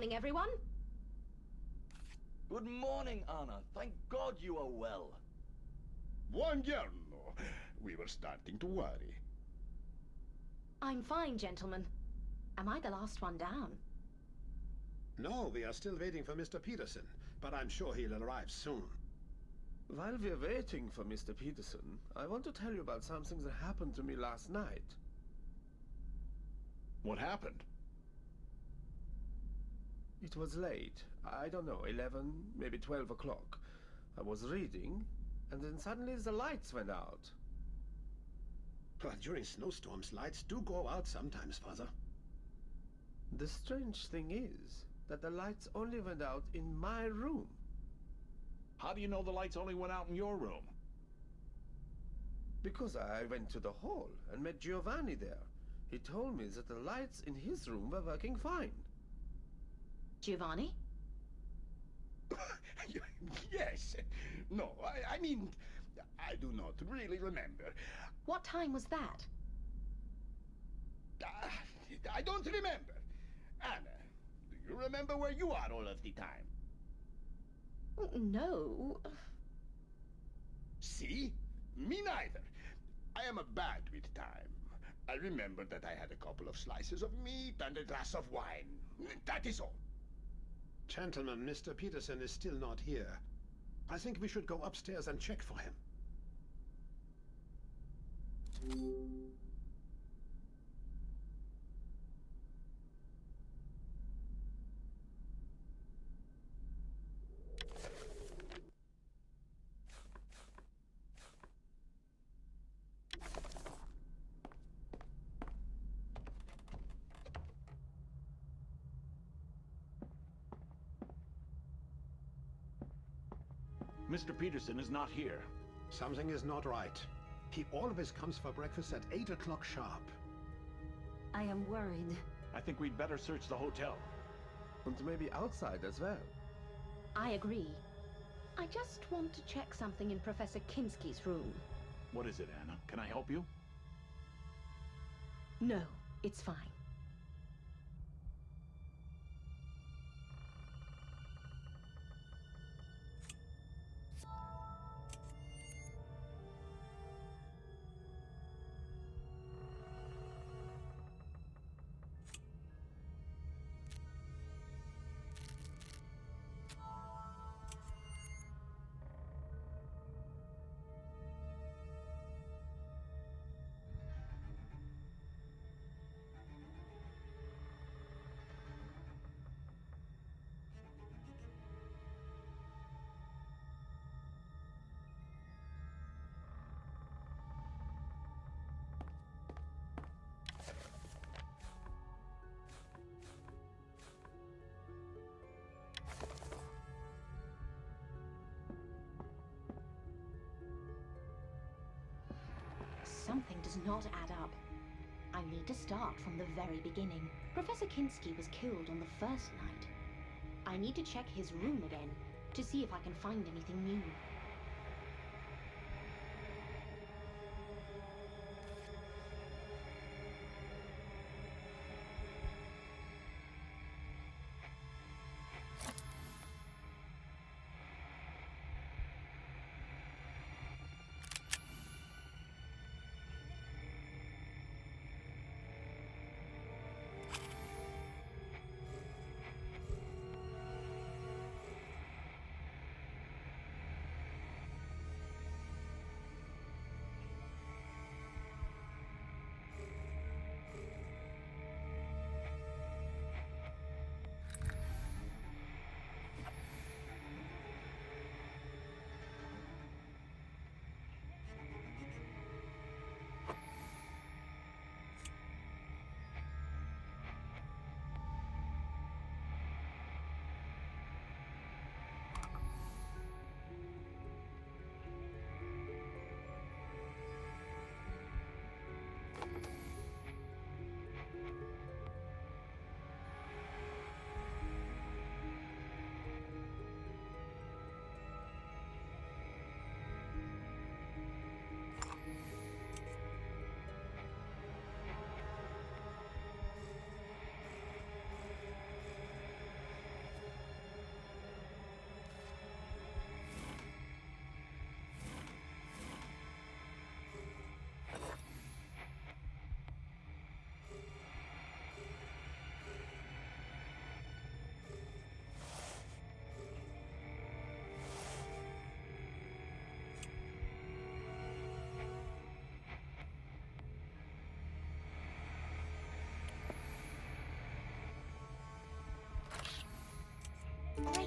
morning, everyone. Good morning, Anna. Thank God you are well. Buongiorno. We were starting to worry. I'm fine, gentlemen. Am I the last one down? No, we are still waiting for Mr. Peterson, but I'm sure he'll arrive soon. While we're waiting for Mr. Peterson, I want to tell you about something that happened to me last night. What happened? It was late. I don't know, 11, maybe 12 o'clock. I was reading, and then suddenly the lights went out. Well, during snowstorms, lights do go out sometimes, Father. The strange thing is that the lights only went out in my room. How do you know the lights only went out in your room? Because I went to the hall and met Giovanni there. He told me that the lights in his room were working fine. Giovanni? Yes. No, I mean, I do not really remember. What time was that? I don't remember. Anna, do you remember where you are all of the time? No. See? Me neither. I am bad with time. I remember that I had a couple of slices of meat and a glass of wine. That is all. Gentlemen, Mr. Peterson is still not here. I think we should go upstairs and check for him. Mr. Peterson is not here. Something is not right. He always comes for breakfast at 8 o'clock sharp. I am worried. I think we'd better search the hotel. And maybe outside as well. I agree. I just want to check something in Professor Kinski's room. What is it, Anna? Can I help you? No, it's fine. Something does not add up. I need to start from the very beginning. Professor Kinski was killed on the first night. I need to check his room again to see if I can find anything new.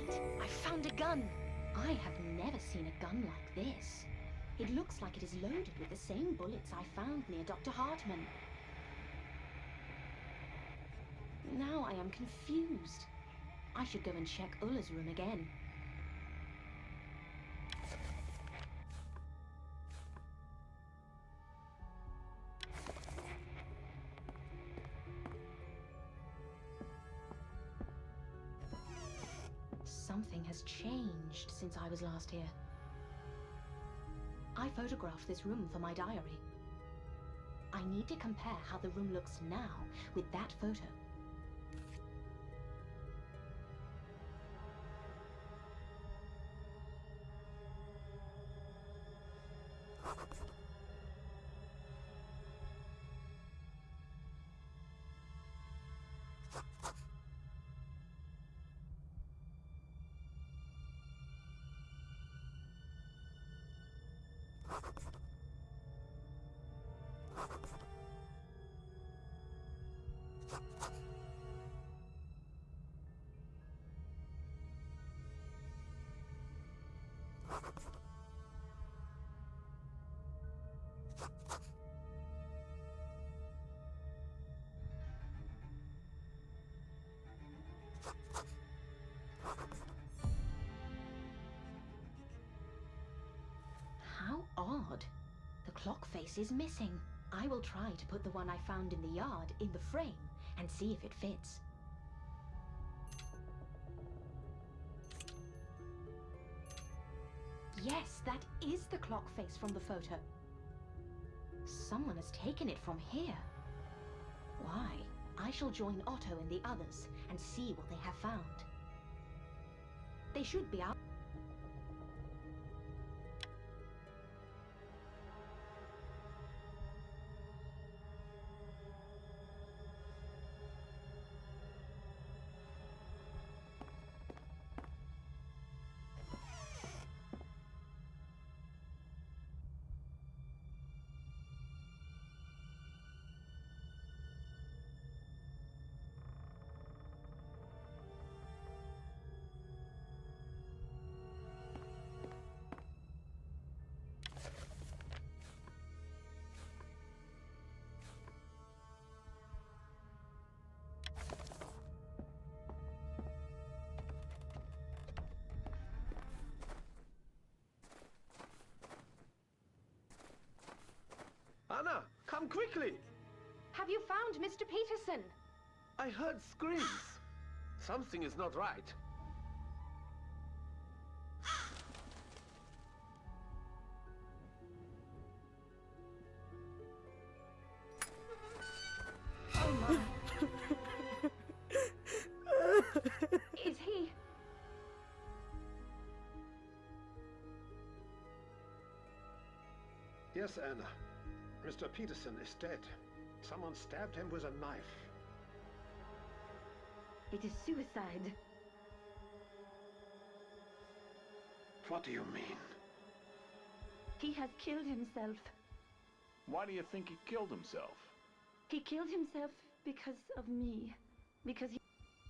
Brilliant! I found a gun! I have never seen a gun like this. It looks like it is loaded with the same bullets I found near Dr. Hartman. Now I am confused. I should go and check Ulla's room again. Something has changed since I was last here. I photographed this room for my diary. I need to compare how the room looks now with that photo. How odd. The clock face is missing. I will try to put the one I found in the yard in the frame and see if it fits. Yes, that is the clock face from the photo. Someone has taken it from here. Why? I shall join Otto and the others and see what they have found. They should be out. Anna, come quickly! Have you found Mr. Peterson? I heard screams. Something is not right. Oh my. Is he? Yes, Anna. Mr. Peterson is dead. Someone stabbed him with a knife. It is suicide. What do you mean? He has killed himself. Why do you think he killed himself? He killed himself because of me. Because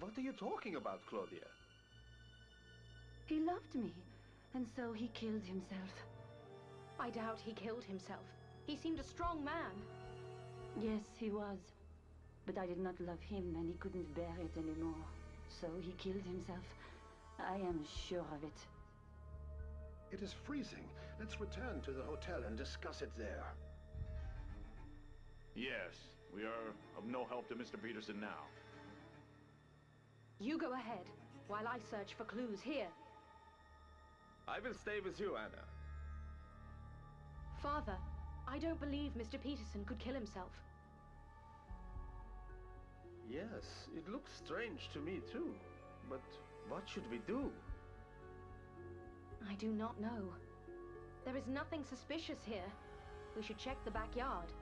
What are you talking about, Claudia? he loved me. And so he killed himself. I doubt he killed himself. He seemed a strong man. Yes, he was. But I did not love him and he couldn't bear it anymore. So he killed himself. I am sure of it. It is freezing. Let's return to the hotel and discuss it there. Yes, we are of no help to Mr. Peterson now. You go ahead, while I search for clues here. I will stay with you, Anna. Father, I don't believe Mr. Peterson could kill himself. Yes, it looks strange to me too. But what should we do? I do not know. There is nothing suspicious here. We should check the backyard.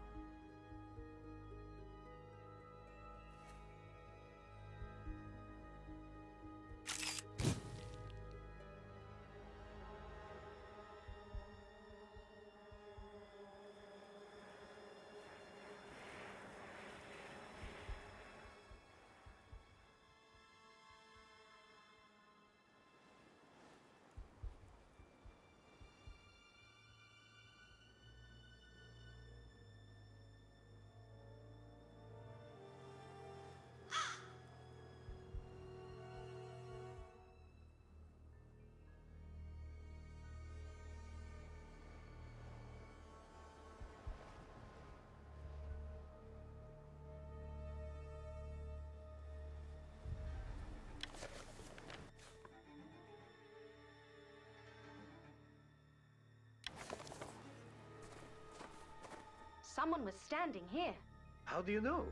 Someone was standing here. How do you know?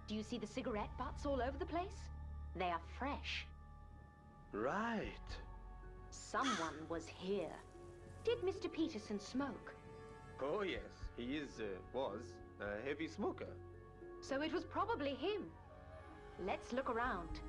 Do you see the cigarette butts all over the place? They are fresh. Right. Someone was here. Did Mr. Peterson smoke? Oh, yes. He was a heavy smoker. So it was probably him. Let's look around.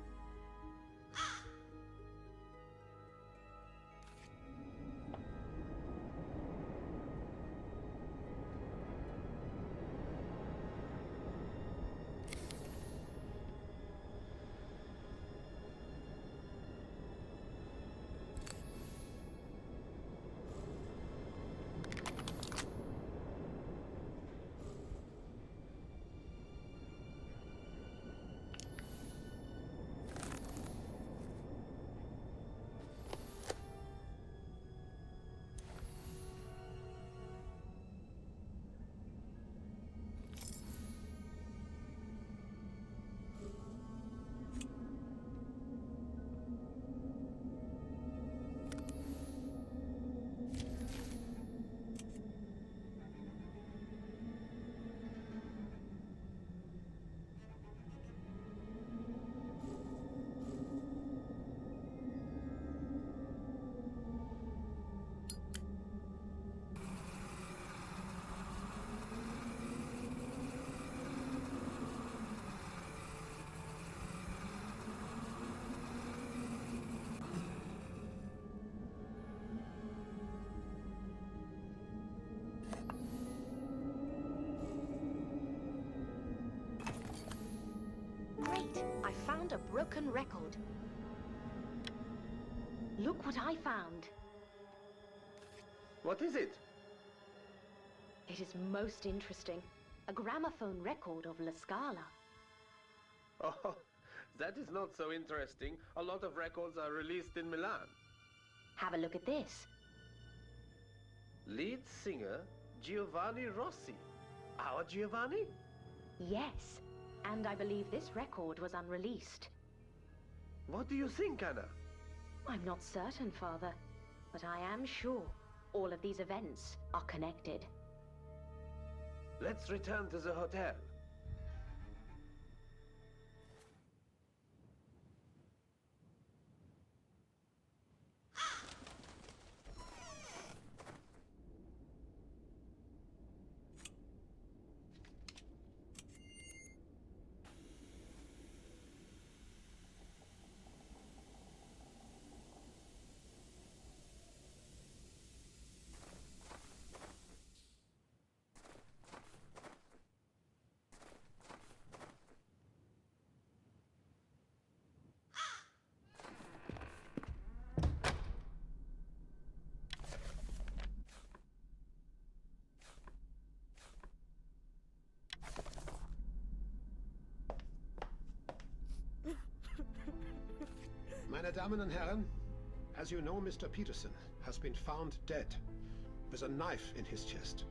Great! I found a broken record. Look what I found. What is it? It is most interesting. A gramophone record of La Scala. Oh, that is not so interesting. A lot of records are released in Milan. Have a look at this. Lead singer Giovanni Rossi. Our Giovanni? Yes, and I believe this record was unreleased. What do you think, Anna? I'm not certain, Father, but I am sure all of these events are connected. Let's return to the hotel. Meine Damen und Herren, as you know, Mr. Peterson has been found dead with a knife in his chest.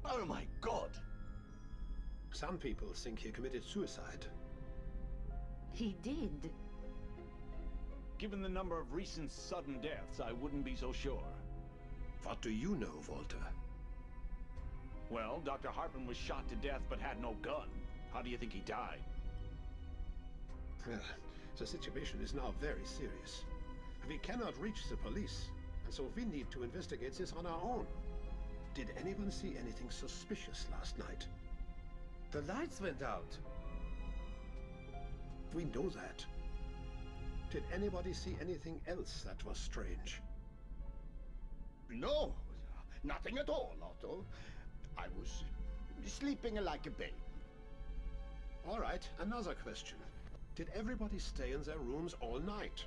Oh my God! Some people think he committed suicide. He did. Given the number of recent sudden deaths, I wouldn't be so sure. What do you know, Walter? Well, Dr. Hartman was shot to death but had no gun. How do you think he died? Well, the situation is now very serious. We cannot reach the police, and so we need to investigate this on our own. Did anyone see anything suspicious last night? The lights went out. We know that. Did anybody see anything else that was strange? No, nothing at all, Otto. I was sleeping like a baby. All right, another question. Did everybody stay in their rooms all night?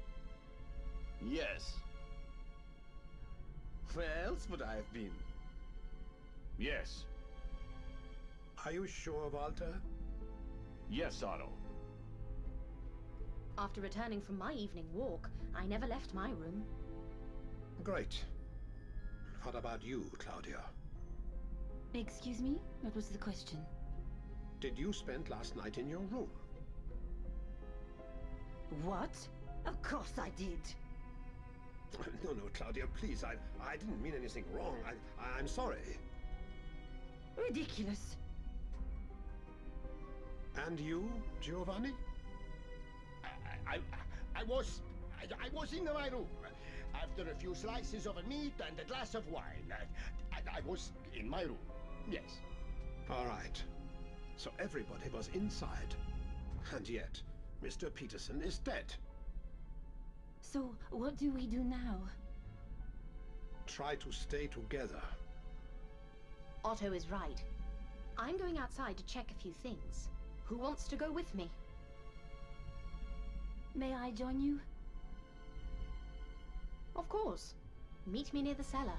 Yes. Where else would I have been? Yes. Are you sure, Walter? Yes, Otto. After returning from my evening walk, I never left my room. Great. What about you, Claudia? Excuse me? What was the question? Did you spend last night in your room? What? Of course I did. No, Claudia, please. I didn't mean anything wrong. I'm sorry. Ridiculous. And you, Giovanni? I was in my room. After a few slices of meat and a glass of wine. I was in my room. Yes. All right. So everybody was inside. And yet, Mr. Peterson is dead. So, what do we do now? Try to stay together. Otto is right. I'm going outside to check a few things. Who wants to go with me? May I join you? Of course. Meet me near the cellar.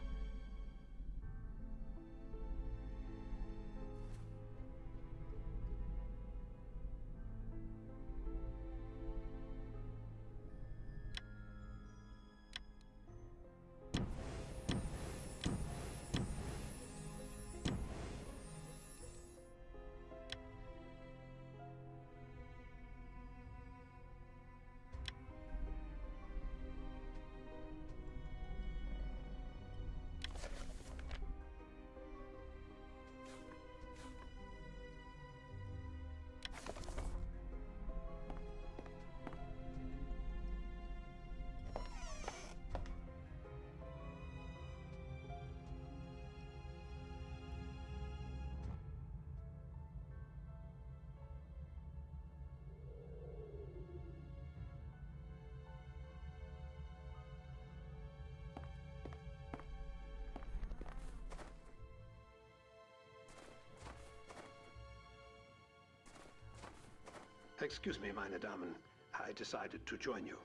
Excuse me, meine Damen. I decided to join you.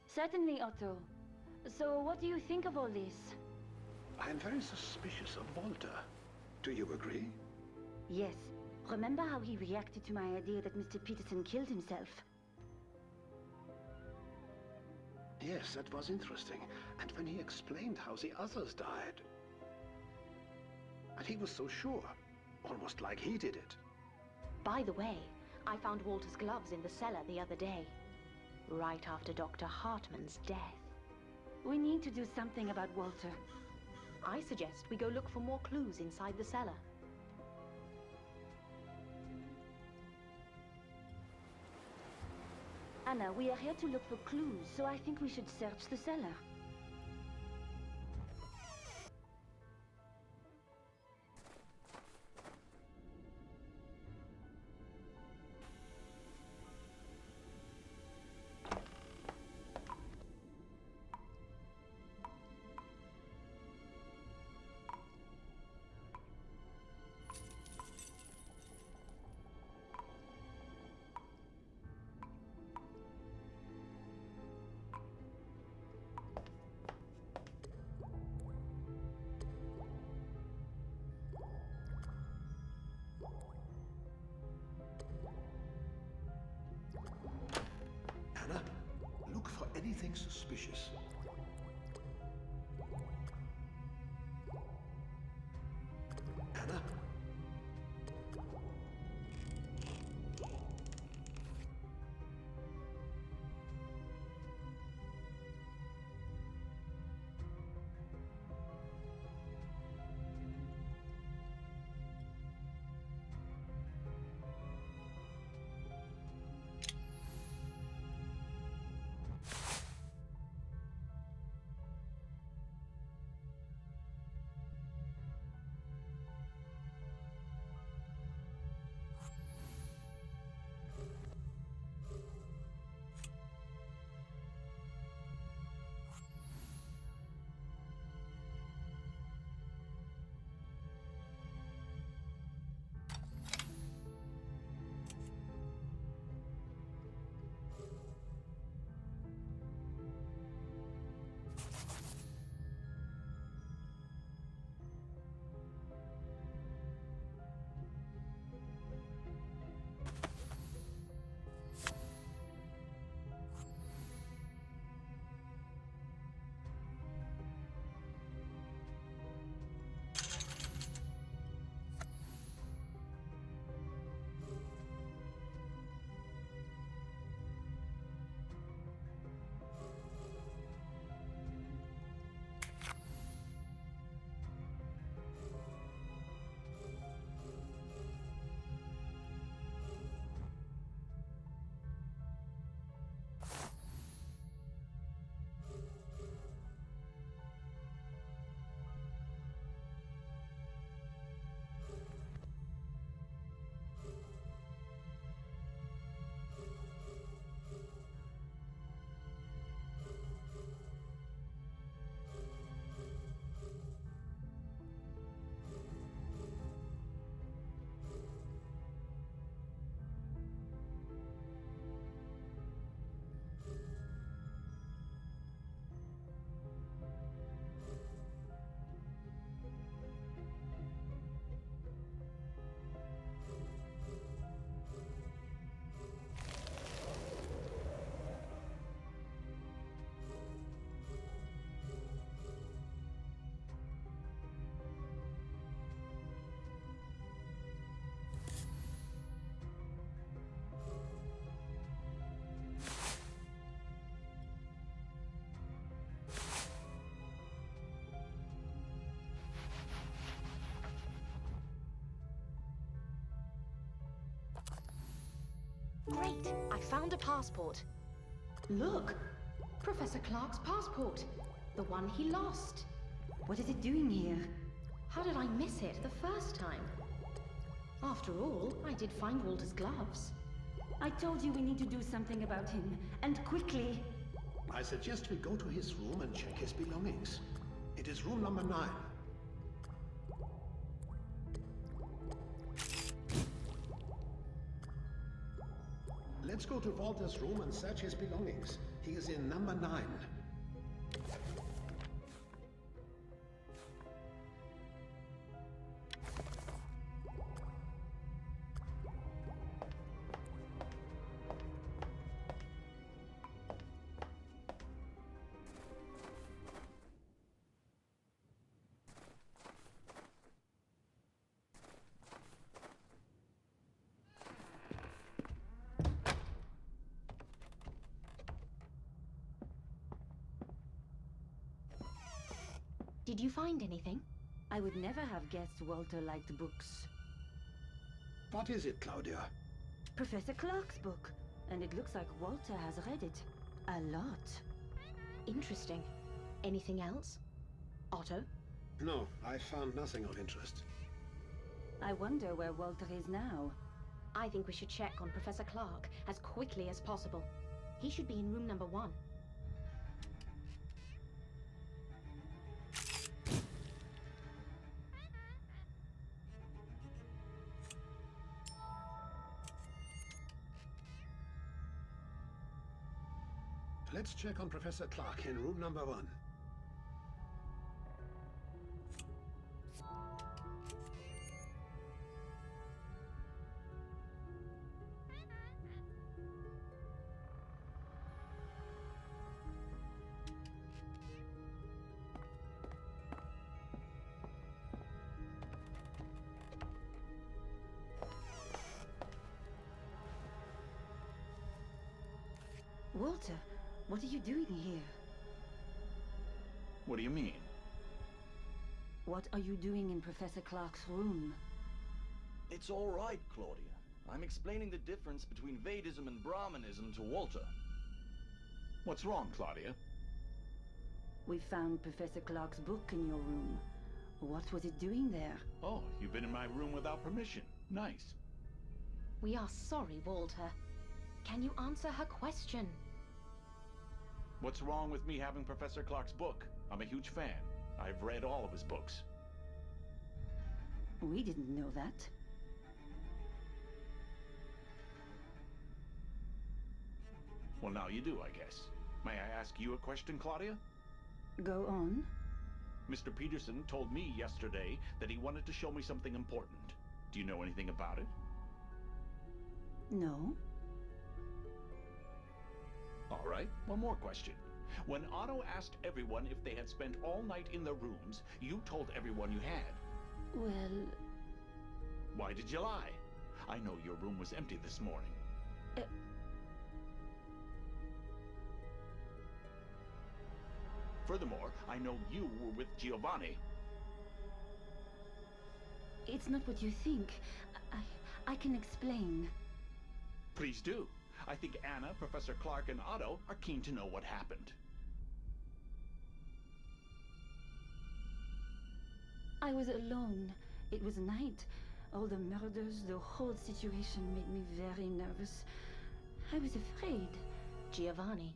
Certainly, Otto. So, what do you think of all this? I am very suspicious of Walter. Do you agree? Yes. Remember how he reacted to my idea that Mr. Peterson killed himself? Yes, that was interesting. And when he explained how the others died. And he was so sure. Almost like he did it. By the way, I found Walter's gloves in the cellar the other day. Right after Dr. Hartman's death. We need to do something about Walter. I suggest we go look for more clues inside the cellar. Anna, we are here to look for clues, so I think we should search the cellar. Anna, look for anything suspicious. Anna? Great! I found a passport. Look! Professor Clark's passport. The one he lost. What is it doing here? How did I miss it the first time? After all, I did find Walter's gloves. I told you we need to do something about him, and quickly. I suggest we go to his room and check his belongings. It is room number 9. Let's go to Walter's room and search his belongings. He is in number 9. Did you find anything? I would never have guessed Walter liked books. What is it, Claudia? Professor Clark's book, and it looks like Walter has read it. A lot. Interesting. Anything else? Otto? No, I found nothing of interest. I wonder where Walter is now. I think we should check on Professor Clark as quickly as possible. He should be in room number 1. Let's check on Professor Clark in room number 1. Walter, what are you doing here? What do you mean? What are you doing in Professor Clark's room? It's all right, Claudia. I'm explaining the difference between Vedism and Brahmanism to Walter. What's wrong, Claudia? We found Professor Clark's book in your room. What was it doing there? Oh, you've been in my room without permission. Nice. We are sorry, Walter. Can you answer her question? What's wrong with me having Professor Clark's book? I'm a huge fan. I've read all of his books. We didn't know that. Well, now you do, I guess. May I ask you a question, Claudia? Go on. Mr. Peterson told me yesterday that he wanted to show me something important. Do you know anything about it? No. All right, one more question. When Otto asked everyone if they had spent all night in their rooms, you told everyone you had. Well... Why did you lie? I know your room was empty this morning. Furthermore, I know you were with Giovanni. It's not what you think. I can explain. Please do. I think Anna, Professor Clark, and Otto are keen to know what happened. I was alone. It was night. All the murders, the whole situation made me very nervous. I was afraid. Giovanni,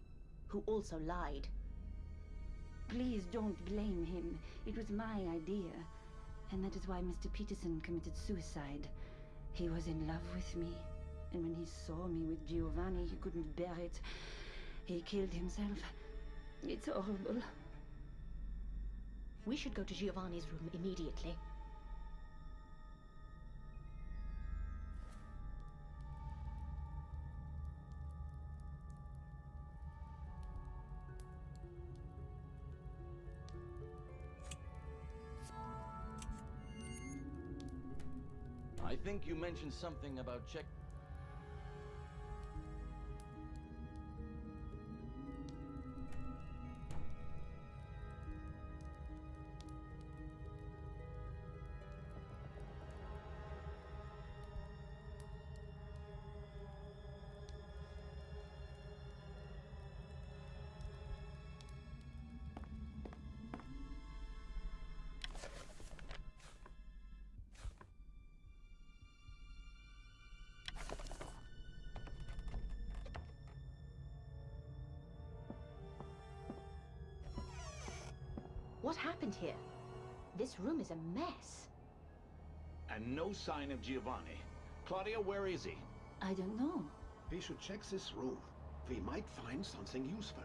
who also lied. Please don't blame him. It was my idea. And that is why Mr. Peterson committed suicide. He was in love with me. And when he saw me with Giovanni, he couldn't bear it. He killed himself. It's horrible. We should go to Giovanni's room immediately. I think you mentioned something about check... happened here? This room is a mess. And no sign of Giovanni. Claudia, where is he? I don't know. We should check this room. We might find something useful.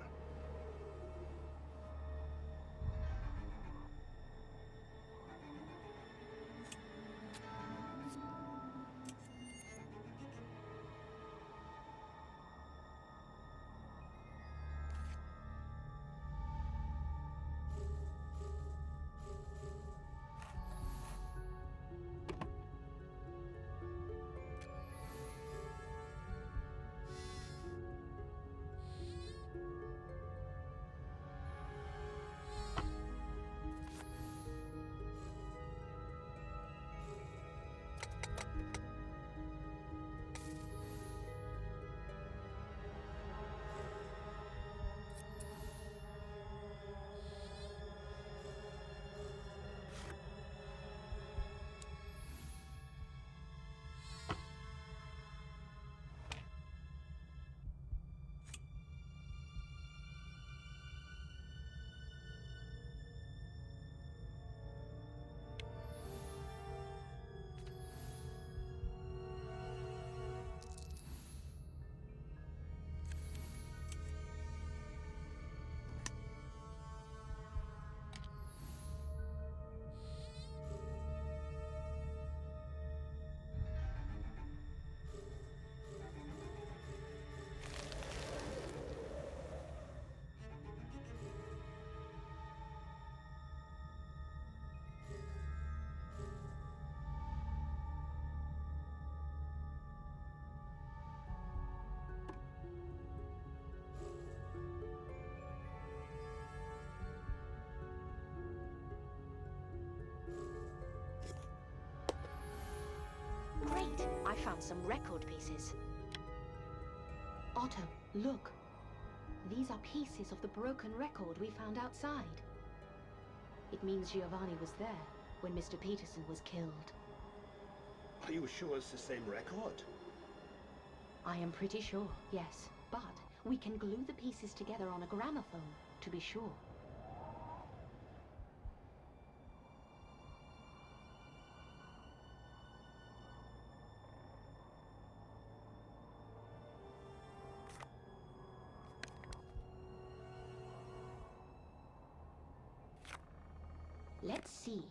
Great! I found some record pieces. Otto, look. These are pieces of the broken record we found outside. It means Giovanni was there when Mr. Peterson was killed. Are you sure it's the same record? I am pretty sure, yes. But we can glue the pieces together on a gramophone, to be sure. Let's see.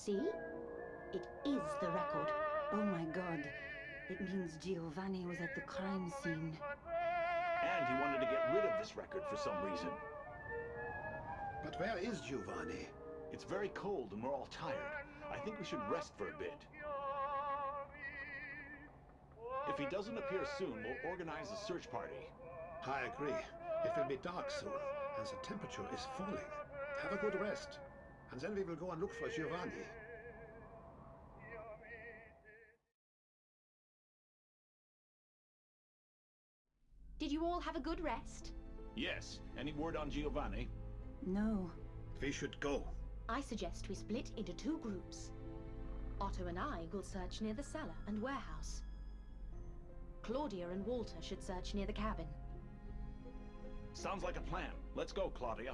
See? It is the record. Oh my god. It means Giovanni was at the crime scene. And he wanted to get rid of this record for some reason. But where is Giovanni? It's very cold and we're all tired. I think we should rest for a bit. If he doesn't appear soon, we'll organize a search party. I agree. It will be dark soon, and the temperature is falling. Have a good rest, and then we will go and look for Giovanni. Did you all have a good rest? Yes. Any word on Giovanni? No. We should go. I suggest we split into 2 groups. Otto and I will search near the cellar and warehouse. Claudia and Walter should search near the cabin. Sounds like a plan. Let's go, Claudia.